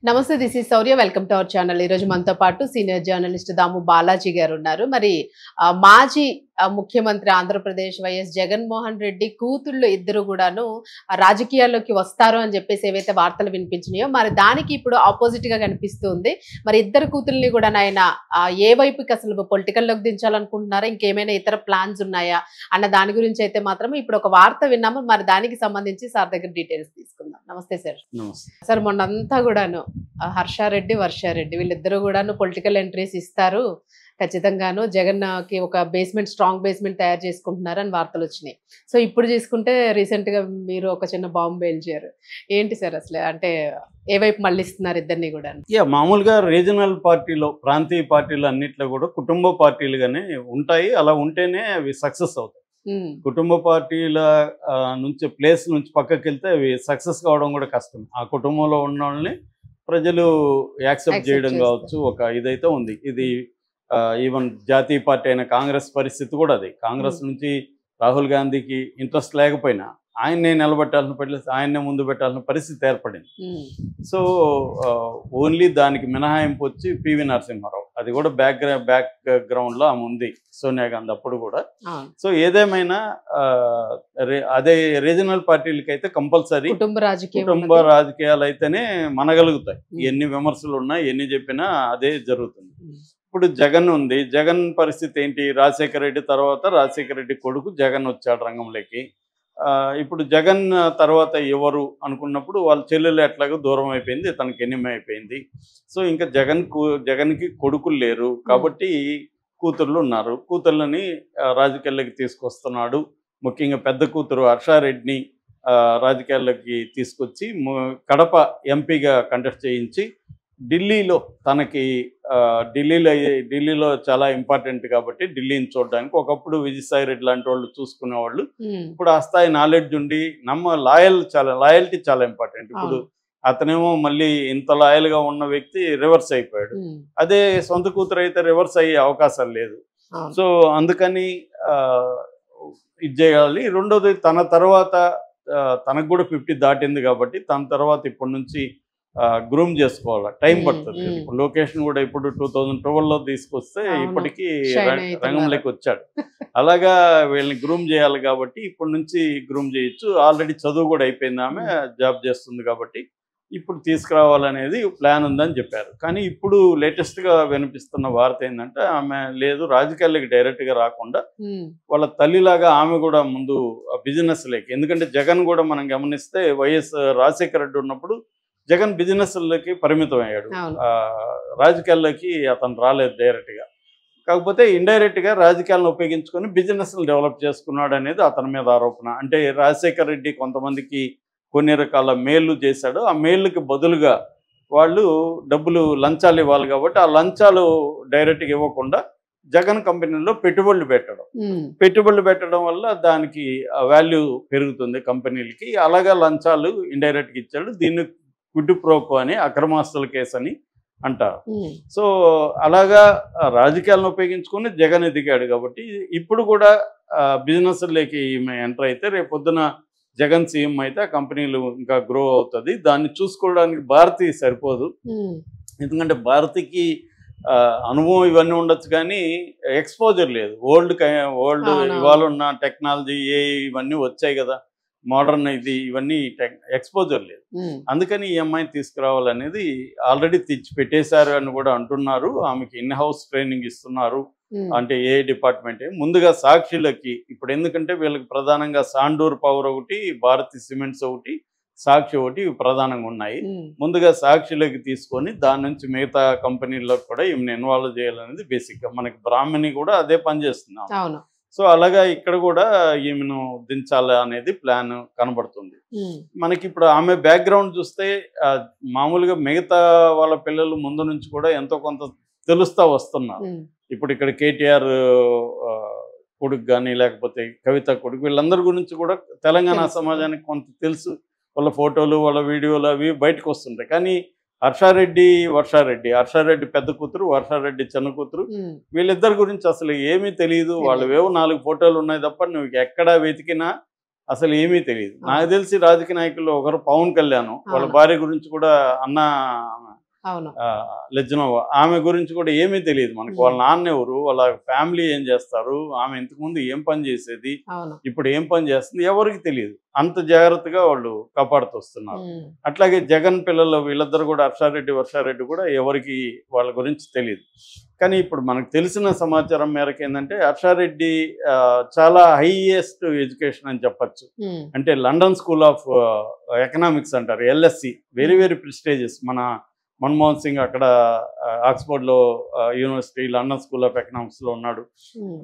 నమస్తే, this is Shaurya. Welcome to our channel. ఈ రోజు మనతో పాటు సీనియర్ జర్నలిస్ట్ దాము బాలాజీ గారు ఉన్నారు. మరి మాజీ ముఖ్యమంత్రి ఆంధ్రప్రదేశ్ వైఎస్ జగన్మోహన్ రెడ్డి కూతుళ్ళు ఇద్దరు కూడాను రాజకీయాల్లోకి వస్తారు అని చెప్పేసి ఏవైతే వార్తలు వినిపించినాయో, మరి దానికి ఇప్పుడు ఆపోజిట్ గా కనిపిస్తుంది. మరి ఇద్దరు కూతుల్ని కూడా ఆయన ఏ వైపుకి అసలు పొలిటికల్లోకి దించాలనుకుంటున్నారా, ఇంకేమైనా ఇతర ప్లాన్స్ ఉన్నాయా అన్న దాని గురించి అయితే మాత్రం ఇప్పుడు ఒక వార్త విన్నాము. మరి దానికి సంబంధించి సార్ దగ్గర డీటెయిల్స్ తీసుకుందాం. నమస్తే సార్. సార్, మొన్నంతా కూడాను హర్షారెడ్డి, వర్షారెడ్డి వీళ్ళిద్దరూ కూడాను పొలిటికల్ ఎంట్రీస్ ఇస్తారు, ఖచ్చితంగాను జగన్ కి ఒక బేస్మెంట్, స్ట్రాంగ్ బేస్మెంట్ తయారు చేసుకుంటున్నారు అని వార్తలు వచ్చినాయి. సో ఇప్పుడు చూసుకుంటే రీసెంట్ గా మీరు ఒక చిన్న బాంబు పేల్చారు. ఏంటి సార్ అసలు, అంటే ఏ వైపు మళ్ళిస్తున్నారు ఇద్దరిని కూడా? మామూలుగా రీజనల్ పార్టీలో, ప్రాంతీయ పార్టీలు అన్నిట్లో కూడా కుటుంబ పార్టీలుగానే ఉంటాయి. అలా ఉంటేనే అవి సక్సెస్ అవుతాయి. కుటుంబ పార్టీల నుంచి ప్లేస్ నుంచి పక్కకి వెళ్తే అవి సక్సెస్ కావడం కూడా కష్టం. ఆ కుటుంబంలో ఉన్న వాళ్ళని ప్రజలు యాక్సెప్ట్ చేయడం కావచ్చు, ఒక ఇదైతే ఉంది. ఇది ఈవెన్ జాతీయ పార్టీ అయిన కాంగ్రెస్ పరిస్థితి కూడా అది. కాంగ్రెస్ నుంచి రాహుల్ గాంధీకి ఇంట్రెస్ట్ లేకపోయినా ఆయన్నే నిలబెట్టాల్సిన పరిస్థితి, ఆయన్నే ముందు పెట్టాల్సిన పరిస్థితి ఏర్పడింది. సో ఓన్లీ దానికి మినహాయింపు వచ్చి పివి నరసింహారావు. అది కూడా బ్యాక్ గ్రౌండ్లో ఆమె ఉంది, సోనియా గాంధీ అప్పుడు కూడా. సో ఏదేమైనా అదే రీజనల్ పార్టీలకి అయితే కంపల్సరీ కుటుంబ రాజకీయాలు అయితేనే మనగలుగుతాయి. ఎన్ని విమర్శలు ఉన్నా, ఎన్ని చెప్పినా అదే జరుగుతుంది. ఇప్పుడు జగన్ ఉంది. జగన్ పరిస్థితి ఏంటి? రాజశేఖర రెడ్డి తర్వాత రాజశేఖర రెడ్డి కొడుకు జగన్ వచ్చాడు రంగంలోకి. ఇప్పుడు జగన్ తర్వాత ఎవరు అనుకున్నప్పుడు వాళ్ళ చెల్లెలు ఎట్లాగో దూరం అయిపోయింది, తనకి ఎనిమి అయిపోయింది. సో ఇంకా జగన్కి కొడుకులు లేరు కాబట్టి కూతుర్లు ఉన్నారు. కూతుర్లని రాజకీయాల్లోకి తీసుకొస్తున్నాడు. ముఖ్యంగా పెద్ద కూతురు హర్షారెడ్డిని రాజకీయాల్లోకి తీసుకొచ్చి కడప ఎంపీగా కంటెస్ట్ చేయించి ఢిల్లీలో తనకి ఢిల్లీలో చాలా ఇంపార్టెంట్ కాబట్టి ఢిల్లీని చూడడానికి ఒకప్పుడు విజయసాయి రెడ్డి లాంటి వాళ్ళు చూసుకునేవాళ్ళు. ఇప్పుడు ఆ స్థాయి నాలెడ్జ్ ఉండి లాయల్టీ చాలా ఇంపార్టెంట్. ఇప్పుడు అతనేమో మళ్ళీ ఇంత లాయల్గా ఉన్న వ్యక్తి రివర్స్ అయిపోయాడు. అదే సొంత కూతురు అయితే రివర్స్ అయ్యే అవకాశాలు లేదు. సో అందుకని ఇది చేయాలి. రెండోది, తన తర్వాత తనకు కూడా 50 దాటింది కాబట్టి తన తర్వాత ఇప్పటి నుంచి గ్రూమ్ చేసుకోవాలి. టైం పడుతుంది. ఇప్పుడు లొకేషన్ కూడా ఇప్పుడు 2012లో తీసుకొస్తే ఇప్పటికీ రంగంలోకి వచ్చాడు. అలాగా వీళ్ళని గ్రూమ్ చేయాలి కాబట్టి ఇప్పటి నుంచి గ్రూమ్ చేయొచ్చు. ఆల్రెడీ చదువు కూడా అయిపోయింది, ఆమె జాబ్ చేస్తుంది కాబట్టి ఇప్పుడు తీసుకురావాలనేది ప్లాన్ ఉందని చెప్పారు. కానీ ఇప్పుడు లేటెస్ట్గా వినిపిస్తున్న వార్త ఏంటంటే ఆమె లేదు, రాజకీయాలకి డైరెక్ట్గా రాకుండా వాళ్ళ తల్లిలాగా ఆమె కూడా ముందు బిజినెస్లోకి. ఎందుకంటే జగన్ కూడా మనం గమనిస్తే వైఎస్ రాజశేఖర రెడ్డి ఉన్నప్పుడు జగన్ బిజినెస్లకి పరిమితం అయ్యాడు, రాజకీయాల్లోకి అతను రాలేదు డైరెక్ట్గా. కాకపోతే ఇండైరెక్ట్గా రాజకీయాలను ఉపయోగించుకొని బిజినెస్లు డెవలప్ చేసుకున్నాడు అనేది అతని మీద ఆరోపణ. అంటే రాజశేఖర రెడ్డి కొంతమందికి కొన్ని రకాల మేళ్ళు చేశాడు. ఆ మేళ్ళకి బదులుగా వాళ్ళు డబ్బులు, లంచాలు ఇవ్వాలి కాబట్టి ఆ లంచాలు డైరెక్ట్గా ఇవ్వకుండా జగన్ కంపెనీలో పెట్టుబడులు పెట్టడం వల్ల దానికి వాల్యూ పెరుగుతుంది కంపెనీలకి. అలాగా లంచాలు ఇండైరెక్ట్గా ఇచ్చాడు. దీన్ని గుడ్డు ప్రోకో అని, అక్రమాస్తుల కేసు అని అంటారు. సో అలాగా రాజకీయాలను ఉపయోగించుకొని జగన్ ఎదిగాడు కాబట్టి ఇప్పుడు కూడా బిజినెస్లోకి ఎంటర్ అయితే రేపు పొద్దున జగన్ సీఎం అయితే ఆ కంపెనీలు ఇంకా గ్రో అవుతుంది. దాన్ని చూసుకోవడానికి భారతి సరిపోదు. ఎందుకంటే భారతికి అనుభవం ఇవన్నీ ఉండొచ్చు కానీ ఎక్స్పోజర్ లేదు. ఓల్డ్ ఇవాళ ఉన్న టెక్నాలజీ ఇవన్నీ వచ్చాయి కదా, మోడర్న్ ఇవన్నీ ఎక్స్పోజర్ లేదు. అందుకని ఈ అమ్మాయిని తీసుకురావాలనేది ఆల్రెడీ తెచ్చి పెట్టేశారు అని కూడా అంటున్నారు. ఆమెకి ఇన్ హౌస్ ట్రైనింగ్ ఇస్తున్నారు. అంటే ఏ డిపార్ట్మెంట్ ముందుగా సాక్షులకి, ఇప్పుడు ఎందుకంటే వీళ్ళకి ప్రధానంగా సాండూర్ పవర్ ఒకటి, భారతి సిమెంట్స్ ఒకటి, సాక్షి ఒకటి ప్రధానంగా ఉన్నాయి. ముందుగా సాక్షులకి తీసుకొని దాని నుంచి మిగతా కంపెనీల్లో కూడా ఈమెను ఇన్వాల్వ్ చేయాలనేది బేసిక్గా. మనకి బ్రాహ్మణి కూడా అదే పనిచేస్తున్నాం. సో అలాగా ఇక్కడ కూడా ఈమెను దించాలి అనేది ప్లాన్ కనబడుతుంది మనకి. ఇప్పుడు ఆమె బ్యాక్గ్రౌండ్ చూస్తే మామూలుగా మిగతా వాళ్ళ పిల్లలు ముందు నుంచి కూడా ఎంతో కొంత తెలుస్తా వస్తున్నారు. ఇప్పుడు ఇక్కడ కేటీఆర్ కొడుకు కానీ లేకపోతే కవిత కొడుకు, వీళ్ళందరి గురించి కూడా తెలంగాణ సమాజానికి కొంత తెలుసు. వాళ్ళ ఫోటోలు, వాళ్ళ వీడియోలు అవి బయటకు వస్తుంటాయి. కానీ వర్షారెడ్డి పెద్ద కూతురు, వర్షారెడ్డి చిన్న కూతురు, వీళ్ళిద్దరి గురించి అసలు ఏమీ తెలియదు. వాళ్ళవేవో 4 ఫోటోలు ఉన్నాయి తప్ప నువ్వు ఎక్కడా వెతికినా అసలు ఏమీ తెలియదు. నాకు తెలిసి రాజకీయ నాయకుల్లో ఒకరు పవన్ కళ్యాణ్, వాళ్ళ భార్య గురించి కూడా అన్న అవును. లెజ్నోవా. ఆమె గురించి కూడా ఏమీ తెలియదు మనకు. వాళ్ళ నాన్న ఎవరు, వాళ్ళ ఫ్యామిలీ ఏం చేస్తారు, ఆమె ఇంతకుముందు ఏం పని చేసేది, అవును. ఇప్పుడు ఏం పని చేస్తుంది ఎవరికి తెలియదు. అంత జాగ్రత్తగా వాళ్ళు కాపాడుతూ వస్తున్నారు. అట్లాగే జగన్ పిల్లలు వీళ్ళిద్దరు కూడా హర్షారెడ్డి వర్షారెడ్డి కూడా ఎవరికి వాళ్ళ గురించి తెలియదు. కానీ ఇప్పుడు మనకు తెలిసిన సమాచారం మేరకు ఏంటంటే హర్షారెడ్డి చాలా హైయెస్ట్ ఎడ్యుకేషన్ అని చెప్పచ్చు. అంటే లండన్ స్కూల్ ఆఫ్ ఎకనామిక్స్ అంటారు, LSE, వెరీ వెరీ ప్రెస్టీజియస్. మన మన్మోహన్ సింగ్ అక్కడ ఆక్స్ఫర్డ్లో యూనివర్సిటీ లండన్ స్కూల్ ఆఫ్ ఎకనామిక్స్లో ఉన్నాడు.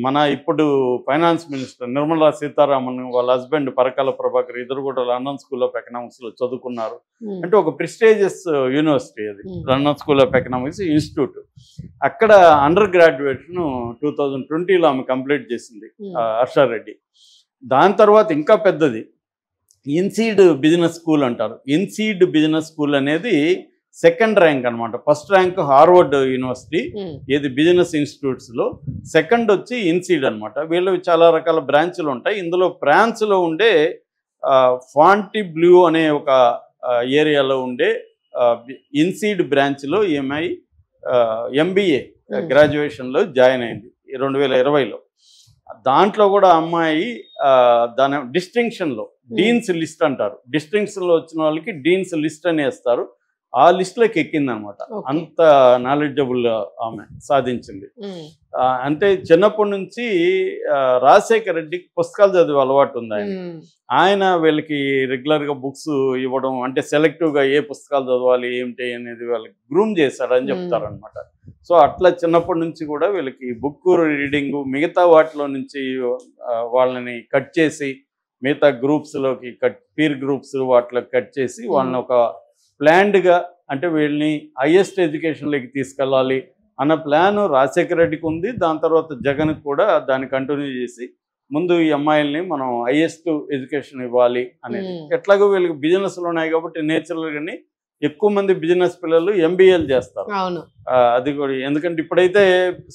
మన ఇప్పుడు ఫైనాన్స్ మినిస్టర్ నిర్మలా సీతారామన్ వాళ్ళ హస్బెండ్ పరకాల ప్రభాకర్ ఇద్దరు కూడా లండన్ స్కూల్ ఆఫ్ ఎకనామిక్స్లో చదువుకున్నారు. అంటే ఒక ప్రెస్టీజియస్ యూనివర్సిటీ అది, London school of economics institute. అక్కడ అండర్ గ్రాడ్యుయేషన్ 2020లో ఆమె కంప్లీట్ చేసింది హర్షారెడ్డి. దాని తర్వాత ఇంకా పెద్దది ఇన్సీడ్ బిజినెస్ స్కూల్ అంటారు. ఇన్సీడ్ బిజినెస్ స్కూల్ అనేది సెకండ్ ర్యాంక్ అనమాట. ఫస్ట్ ర్యాంక్ హార్వర్డ్ యూనివర్సిటీ, ఏది బిజినెస్ ఇన్స్టిట్యూట్స్లో. సెకండ్ వచ్చి ఇన్సీడ్ అనమాట. వీళ్ళు చాలా రకాల బ్రాంచ్లు ఉంటాయి. ఇందులో ఫ్రాన్స్లో ఉండే ఫాంటి బ్లూ అనే ఒక ఏరియాలో ఉండే ఇన్సీడ్ బ్రాంచ్లో ఈఎంఐ MBA గ్రాడ్యుయేషన్లో జాయిన్ అయింది 2020లో. దాంట్లో కూడా అమ్మాయి దాని డిస్టింక్షన్లో డీన్స్ లిస్ట్ అంటారు. డిస్టింక్షన్లో వచ్చిన వాళ్ళకి డీన్స్ లిస్ట్ అని వేస్తారు. ఆ లిస్టులోకి ఎక్కిందనమాట. అంత నాలెడ్జబుల్ ఆమె సాధించింది. అంటే చిన్నప్పటి నుంచి రాజశేఖర రెడ్డికి పుస్తకాలు చదివే అలవాటు ఉంది. ఆయన వీళ్ళకి రెగ్యులర్గా బుక్స్ ఇవ్వడం, అంటే సెలెక్టివ్గా ఏ పుస్తకాలు చదవాలి ఏమిటి అనేది వాళ్ళకి గ్రూమ్ చేశాడని చెప్తారనమాట. సో అట్లా చిన్నప్పటి నుంచి కూడా వీళ్ళకి బుక్ రీడింగ్, మిగతా వాటిలో నుంచి వాళ్ళని కట్ చేసి మిగతా గ్రూప్స్లోకి పీర్ గ్రూప్స్ వాటిలోకి కట్ చేసి వాళ్ళని ఒక ప్లాన్డ్గా, అంటే వీళ్ళని హైయెస్ట్ ఎడ్యుకేషన్లోకి తీసుకెళ్ళాలి అన్న ప్లాన్ రాజశేఖర రెడ్డికి ఉంది. దాని తర్వాత జగన్కి కూడా దాన్ని కంటిన్యూ చేసి ముందు ఈ అమ్మాయిల్ని మనం హైయెస్ట్ ఎడ్యుకేషన్ ఇవ్వాలి అనేది. ఎట్లాగో వీళ్ళకి బిజినెస్లు ఉన్నాయి కాబట్టి నేచురల్గానే ఎక్కువ మంది బిజినెస్ పిల్లలు MBAలు చేస్తారు. అది కూడా ఎందుకంటే ఇప్పుడైతే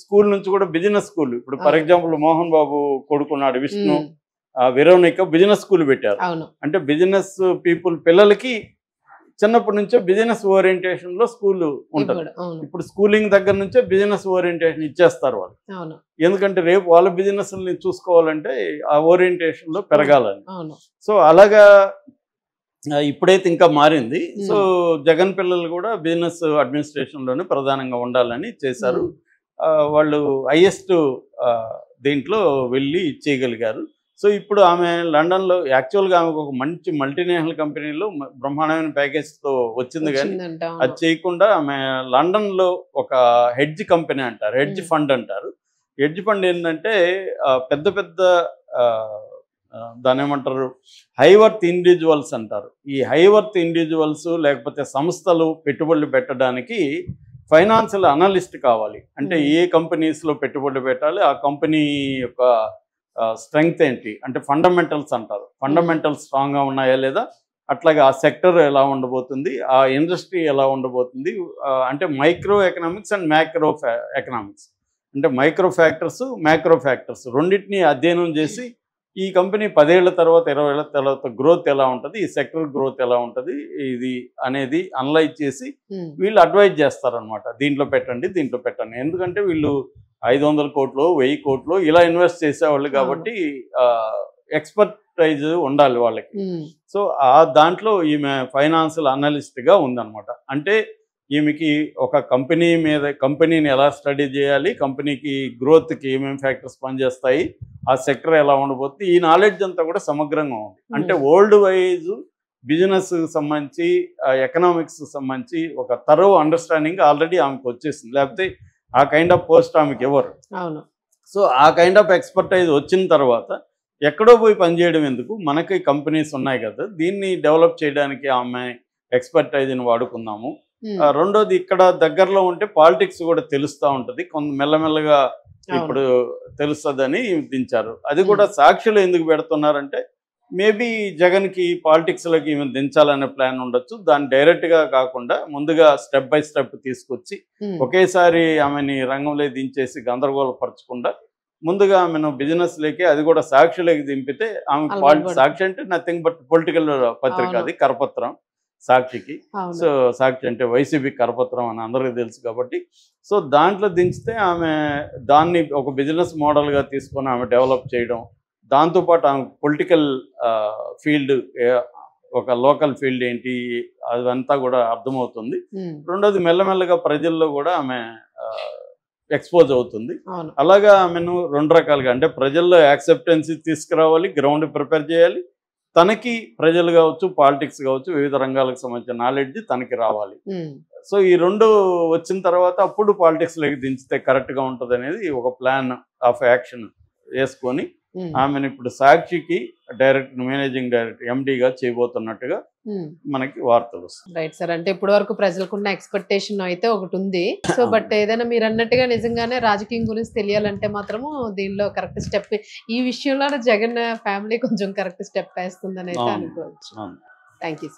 స్కూల్ నుంచి కూడా బిజినెస్ స్కూల్, ఇప్పుడు ఫర్ ఎగ్జాంపుల్ మోహన్ బాబు కొడుకున్నాడు విష్ణు, వెరోనిక బిజినెస్ స్కూల్ పెట్టారు. అంటే బిజినెస్ పీపుల్ పిల్లలకి చిన్నప్పటి నుంచే బిజినెస్ ఓరియంటేషన్లో స్కూల్ ఉంటుంది. ఇప్పుడు స్కూలింగ్ దగ్గర నుంచే బిజినెస్ ఓరియంటేషన్ ఇచ్చేస్తారు వాళ్ళు. ఎందుకంటే రేపు వాళ్ళ బిజినెస్ని చూసుకోవాలంటే ఆ ఓరియంటేషన్లో పెరగాలని. సో అలాగా ఇప్పుడైతే ఇంకా మారింది. సో జగన్ పిల్లలు కూడా బిజినెస్ అడ్మినిస్ట్రేషన్లోనే ప్రధానంగా ఉండాలని చేశారు. వాళ్ళు హైయెస్ట్ దీంట్లో వెళ్ళి చేయగలిగారు. సో ఇప్పుడు ఆమె లండన్లో యాక్చువల్గా ఆమెకు ఒక మంచి మల్టీనేషనల్ కంపెనీలో బ్రహ్మాండమైన ప్యాకేజ్తో వచ్చింది. కానీ అది చేయకుండా ఆమె లండన్లో ఒక హెడ్జ్ కంపెనీ అంటారు, హెడ్జ్ ఫండ్ అంటారు. హెడ్జ్ ఫండ్ ఏంటంటే పెద్ద పెద్ద దాని ఏమంటారు, హైవర్త్ ఇండివిజువల్స్ అంటారు. ఈ హైవర్త్ ఇండివిజువల్స్ లేకపోతే సంస్థలు పెట్టుబడులు పెట్టడానికి ఫైనాన్షియల్ అనలిస్ట్ కావాలి. అంటే ఏ కంపెనీస్లో పెట్టుబడులు పెట్టాలి, ఆ కంపెనీ యొక్క స్ట్రెంగ్త్ ఏంటి, అంటే ఫండమెంటల్స్ అంటారు. ఫండమెంటల్స్ స్ట్రాంగ్గా ఉన్నాయా లేదా, అట్లాగే ఆ సెక్టర్ ఎలా ఉండబోతుంది, ఆ ఇండస్ట్రీ ఎలా ఉండబోతుంది. అంటే micro economics and macro economics, అంటే మైక్రో ఫ్యాక్టర్స్ మ్యాక్రో ఫ్యాక్టర్స్ రెండింటినీ అధ్యయనం చేసి ఈ కంపెనీ 10 ఏళ్ల తర్వాత 20 ఏళ్ల తర్వాత గ్రోత్ ఎలా ఉంటుంది, ఈ సెక్టర్ గ్రోత్ ఎలా ఉంటుంది ఇది అనేది అనలైజ్ చేసి వీళ్ళు అడ్వైజ్ చేస్తారనమాట. దీంట్లో పెట్టండి, దీంట్లో పెట్టండి. ఎందుకంటే వీళ్ళు 500 కోట్లు 1000 కోట్లు ఇలా ఇన్వెస్ట్ చేసేవాళ్ళు కాబట్టి ఎక్స్పర్టైజ్ ఉండాలి వాళ్ళకి. సో ఆ దాంట్లో ఈమె ఫైనాన్షియల్ అనలిస్ట్గా ఉందన్నమాట. అంటే ఈమెకి ఒక కంపెనీని ఎలా స్టడీ చేయాలి, కంపెనీకి గ్రోత్కి ఏమేమి ఫ్యాక్టర్స్ పనిచేస్తాయి, ఆ సెక్టర్ ఎలా ఉండబోతుంది, ఈ నాలెడ్జ్ అంతా కూడా సమగ్రంగా ఉంది. అంటే వరల్డ్ వైజ్ బిజినెస్కి సంబంధించి ఎకనామిక్స్కి సంబంధించి ఒక థరో అండర్స్టాండింగ్ ఆల్రెడీ ఆమెకు వచ్చేసింది. లేకపోతే ఆ కైండ్ ఆఫ్ పోస్ట్ ఆమెకి ఎవరు. సో ఆ కైండ్ ఆఫ్ ఎక్స్పర్టైజ్ వచ్చిన తర్వాత ఎక్కడో పోయి పనిచేయడం ఎందుకు, మనకి కంపెనీస్ ఉన్నాయి కదా, దీన్ని డెవలప్ చేయడానికి ఆమె ఎక్స్పర్టైజ్ని వాడుకుందాము. రెండోది ఇక్కడ దగ్గరలో ఉంటే పాలిటిక్స్ కూడా తెలుస్తూ ఉంటుంది, కొంత మెల్లమెల్లగా ఇప్పుడు తెలుస్తుందని దించారు. అది కూడా సాక్షులు ఎందుకు పెడుతున్నారంటే మేబీ జగన్కి పాలిటిక్స్లోకి ఈమె దించాలనే ప్లాన్ ఉండొచ్చు. దాన్ని డైరెక్ట్గా కాకుండా ముందుగా స్టెప్ బై స్టెప్ తీసుకొచ్చి ఒకేసారి ఆమెని రంగంలో దించేసి గందరగోళపరచకుండా ముందుగా ఆమెను బిజినెస్లోకి, అది కూడా సాక్షులకి దింపితే ఆమె సాక్షి అంటే నథింగ్ బట్ పొలిటికల్ పత్రిక, అది కరపత్రం. సాక్షికి. అవును. సో సాక్షి అంటే వైసీపీ కరపత్రం అని అందరికీ తెలుసు కాబట్టి, సో దాంట్లో దించితే ఆమె దాన్ని ఒక బిజినెస్ మోడల్గా తీసుకొని ఆమె డెవలప్ చేయడం, దాంతోపాటు ఆమె పొలిటికల్ ఫీల్డ్, ఒక లోకల్ ఫీల్డ్ ఏంటి అదంతా కూడా అర్థమవుతుంది. రెండోది మెల్లమెల్లగా ప్రజల్లో కూడా ఆమె ఎక్స్పోజ్ అవుతుంది. అవును. అలాగా ఆమెను రెండు రకాలుగా, అంటే ప్రజల్లో యాక్సెప్టెన్సీ తీసుకురావాలి, గ్రౌండ్ ప్రిపేర్ చేయాలి, తనకి ప్రజలు కావచ్చు, పాలిటిక్స్ కావచ్చు, వివిధ రంగాలకు సంబంధించిన నాలెడ్జ్ తనకి రావాలి. సో ఈ రెండు వచ్చిన తర్వాత అప్పుడు పాలిటిక్స్లోకి దించితే కరెక్ట్గా ఉంటుంది అనేది ఒక ప్లాన్ ఆఫ్ యాక్షన్ వేసుకొని ఆమెను ఇప్పుడు సాక్షికి మేనేజింగ్ డైరెక్టర్ ఎండీగా చేయబోతున్నట్టుగా మనకి వార్తలు వస్తాయి. Right sir. అంటే ఇప్పటి వరకు ప్రజలకున్న ఎక్స్పెక్టేషన్ అయితే ఒకటి ఉంది. సో బట్ ఏదైనా మీరు అన్నట్టుగా నిజంగానే రాజకీయం గురించి తెలియాలంటే మాత్రము దీనిలో కరెక్ట్ స్టెప్, ఈ విషయంలో జగన్ ఫ్యామిలీ కొంచెం కరెక్ట్ స్టెప్ వేస్తుందని అయితే అనుకోవచ్చు. Thank you.